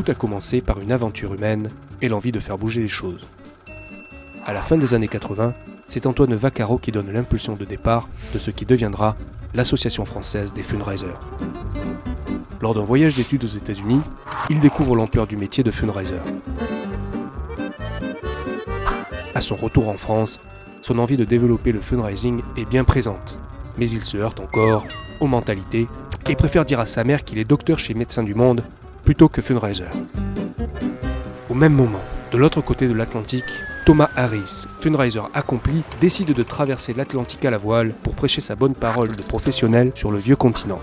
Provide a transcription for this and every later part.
tout a commencé par une aventure humaine et l'envie de faire bouger les choses. À la fin des années 80, c'est Antoine Vaccaro qui donne l'impulsion de départ de ce qui deviendra l'Association française des fundraisers. Lors d'un voyage d'études aux États-Unis, il découvre l'ampleur du métier de fundraiser. À son retour en France, son envie de développer le fundraising est bien présente, mais il se heurte encore aux mentalités et préfère dire à sa mère qu'il est docteur chez Médecins du Monde plutôt que fundraiser. Au même moment, de l'autre côté de l'Atlantique, Thomas Harris, fundraiser accompli, décide de traverser l'Atlantique à la voile pour prêcher sa bonne parole de professionnel sur le vieux continent.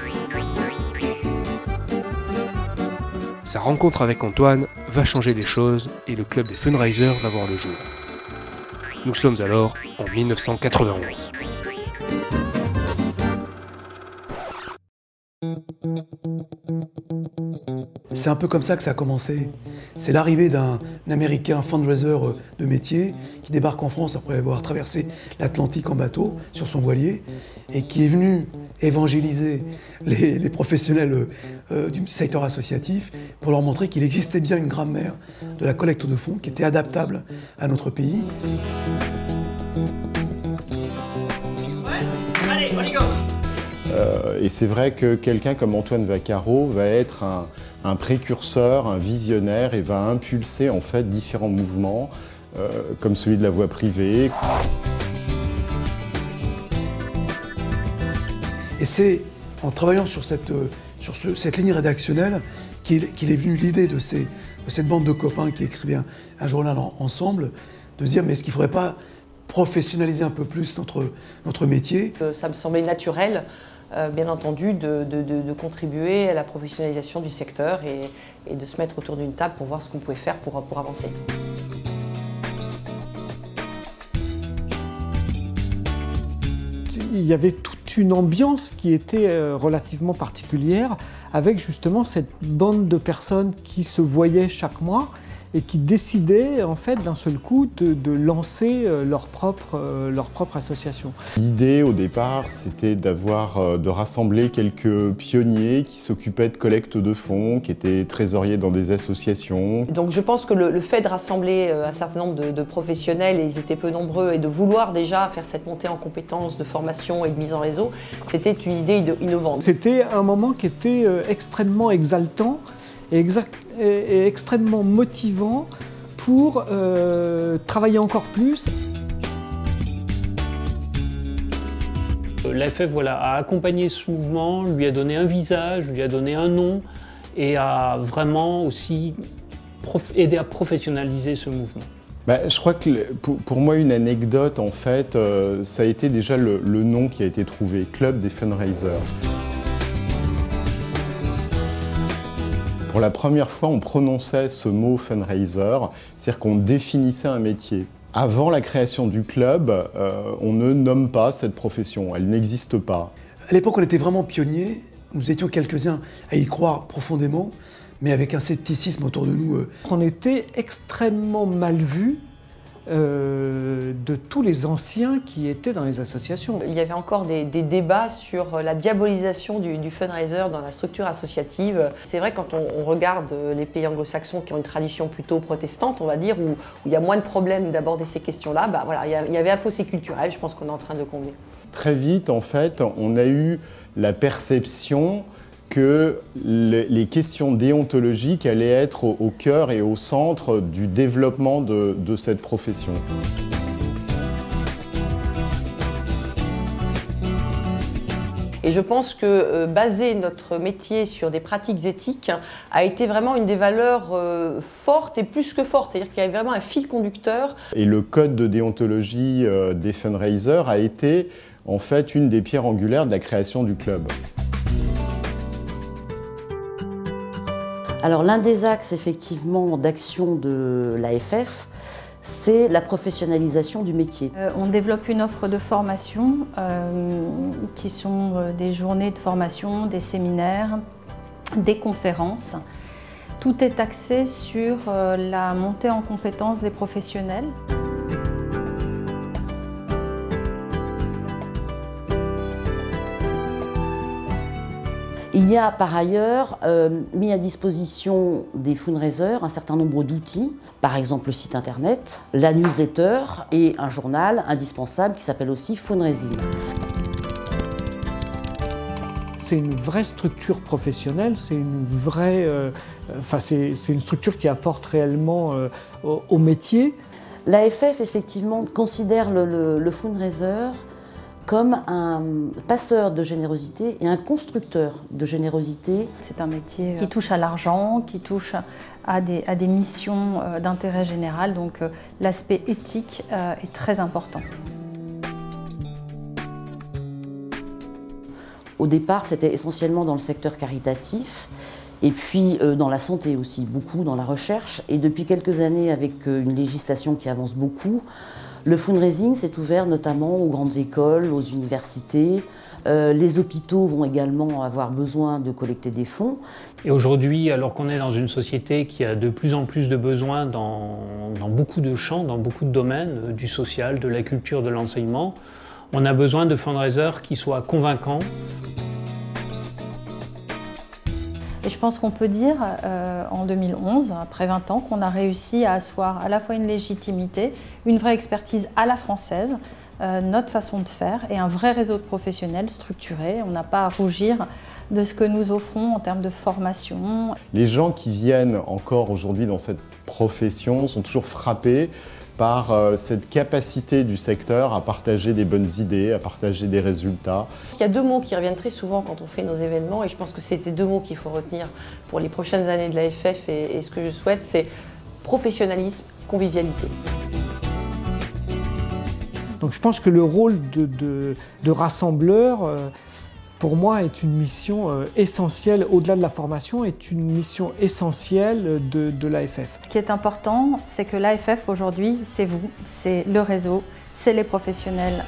Sa rencontre avec Antoine va changer les choses et le club des fundraisers va voir le jour. Nous sommes alors en 1991. C'est un peu comme ça que ça a commencé. C'est l'arrivée d'un Américain fundraiser de métier qui débarque en France après avoir traversé l'Atlantique en bateau sur son voilier et qui est venu évangéliser les professionnels du secteur associatif pour leur montrer qu'il existait bien une grammaire de la collecte de fonds qui était adaptable à notre pays. Allez, on y go. Et c'est vrai que quelqu'un comme Antoine Vaccaro va être un précurseur, un visionnaire et va impulser en fait différents mouvements comme celui de la voie privée. Et c'est en travaillant sur cette ligne rédactionnelle qu'il est venu l'idée de cette bande de copains qui écrivaient un journal ensemble, de se dire mais est-ce qu'il ne faudrait pas professionnaliser un peu plus notre métier. Ça me semblait naturel, bien entendu, de contribuer à la professionnalisation du secteur et de se mettre autour d'une table pour voir ce qu'on pouvait faire pour avancer. Il y avait toute une ambiance qui était relativement particulière, avec justement cette bande de personnes qui se voyaient chaque mois et qui décidaient en fait d'un seul coup de lancer leur propre association. L'idée au départ, c'était de rassembler quelques pionniers qui s'occupaient de collecte de fonds, qui étaient trésoriers dans des associations. Donc je pense que le fait de rassembler un certain nombre de professionnels, et ils étaient peu nombreux, et de vouloir déjà faire cette montée en compétences, de formation et de mise en réseau, c'était une idée innovante. C'était un moment qui était extrêmement exaltant et extrêmement motivant pour travailler encore plus. L'AFF a accompagné ce mouvement, lui a donné un visage, lui a donné un nom et a vraiment aussi aidé à professionnaliser ce mouvement. Je crois que pour moi, une anecdote, en fait, ça a été déjà le nom qui a été trouvé, Club des fundraisers. Pour la première fois, on prononçait ce mot fundraiser, c'est-à-dire qu'on définissait un métier. Avant la création du club, on ne nomme pas cette profession, elle n'existe pas. À l'époque, on était vraiment pionniers, nous étions quelques-uns à y croire profondément, mais avec un scepticisme autour de nous. On était extrêmement mal vus de tous les anciens qui étaient dans les associations. Il y avait encore des débats sur la diabolisation du fundraiser dans la structure associative. C'est vrai, quand on regarde les pays anglo-saxons qui ont une tradition plutôt protestante, on va dire, où il y a moins de problèmes d'aborder ces questions-là, voilà, il y avait un fossé culturel, je pense qu'on est en train de combler. Très vite, en fait, on a eu la perception que les questions déontologiques allaient être au cœur et au centre du développement de cette profession. Et je pense que baser notre métier sur des pratiques éthiques a été vraiment une des valeurs fortes et plus que fortes. C'est-à-dire qu'il y avait vraiment un fil conducteur. Et le code de déontologie des fundraisers a été en fait une des pierres angulaires de la création du club. Alors l'un des axes effectivement d'action de l'AFF, c'est la professionnalisation du métier. On développe une offre de formation qui sont des journées de formation, des séminaires, des conférences. Tout est axé sur la montée en compétences des professionnels. Il y a par ailleurs mis à disposition des fundraisers un certain nombre d'outils, par exemple le site internet, la newsletter et un journal indispensable qui s'appelle aussi Fundraising. C'est une vraie structure professionnelle, c'est une vraie, c'est une structure qui apporte réellement au métier. L'AFF effectivement considère le fundraiser comme un passeur de générosité et un constructeur de générosité. C'est un métier qui touche à l'argent, qui touche à des missions d'intérêt général, donc l'aspect éthique est très important. Au départ, c'était essentiellement dans le secteur caritatif, et puis dans la santé aussi, beaucoup dans la recherche. Et depuis quelques années, avec une législation qui avance beaucoup, le fundraising s'est ouvert notamment aux grandes écoles, aux universités. Les hôpitaux vont également avoir besoin de collecter des fonds. Et aujourd'hui, alors qu'on est dans une société qui a de plus en plus de besoins dans beaucoup de champs, dans beaucoup de domaines, du social, de la culture, de l'enseignement, on a besoin de fundraisers qui soient convaincants. Et je pense qu'on peut dire, en 2011, après 20 ans, qu'on a réussi à asseoir à la fois une légitimité, une vraie expertise à la française, notre façon de faire et un vrai réseau de professionnels structurés. On n'a pas à rougir de ce que nous offrons en termes de formation. Les gens qui viennent encore aujourd'hui dans cette profession sont toujours frappés par cette capacité du secteur à partager des bonnes idées, à partager des résultats. Il y a deux mots qui reviennent très souvent quand on fait nos événements et je pense que c'est ces deux mots qu'il faut retenir pour les prochaines années de l'AFF et ce que je souhaite, c'est professionnalisme, convivialité. Donc je pense que le rôle de rassembleur, pour moi, est une mission essentielle, au-delà de la formation, est une mission essentielle de l'AFF. Ce qui est important, c'est que l'AFF aujourd'hui, c'est vous, c'est le réseau, c'est les professionnels.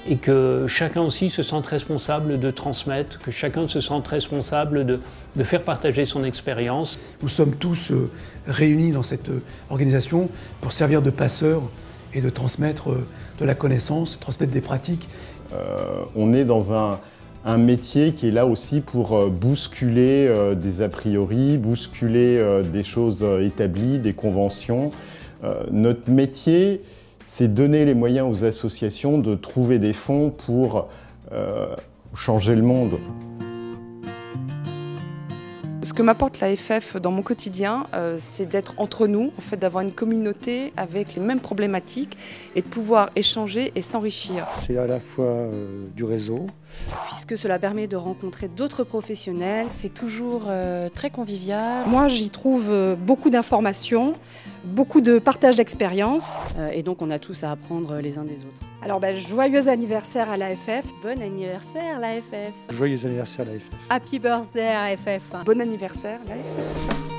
Et que chacun aussi se sente responsable de transmettre, que chacun se sente responsable de faire partager son expérience. Nous sommes tous réunis dans cette organisation pour servir de passeurs et de transmettre de la connaissance, transmettre des pratiques. On est dans un métier qui est là aussi pour bousculer des a priori, bousculer des choses établies, des conventions. Notre métier, c'est donner les moyens aux associations de trouver des fonds pour changer le monde. Ce que m'apporte l'AFF dans mon quotidien, c'est d'être entre nous, en fait, d'avoir une communauté avec les mêmes problématiques et de pouvoir échanger et s'enrichir. C'est à la fois du réseau. Puisque cela permet de rencontrer d'autres professionnels, c'est toujours très convivial. Moi, j'y trouve beaucoup d'informations, beaucoup de partage d'expériences. Et donc on a tous à apprendre les uns des autres. Alors joyeux anniversaire à l'AFF. Bon anniversaire l'AFF. Joyeux anniversaire à l'AFF. Happy birthday à l'AFF. Bon anniversaire l'AFF.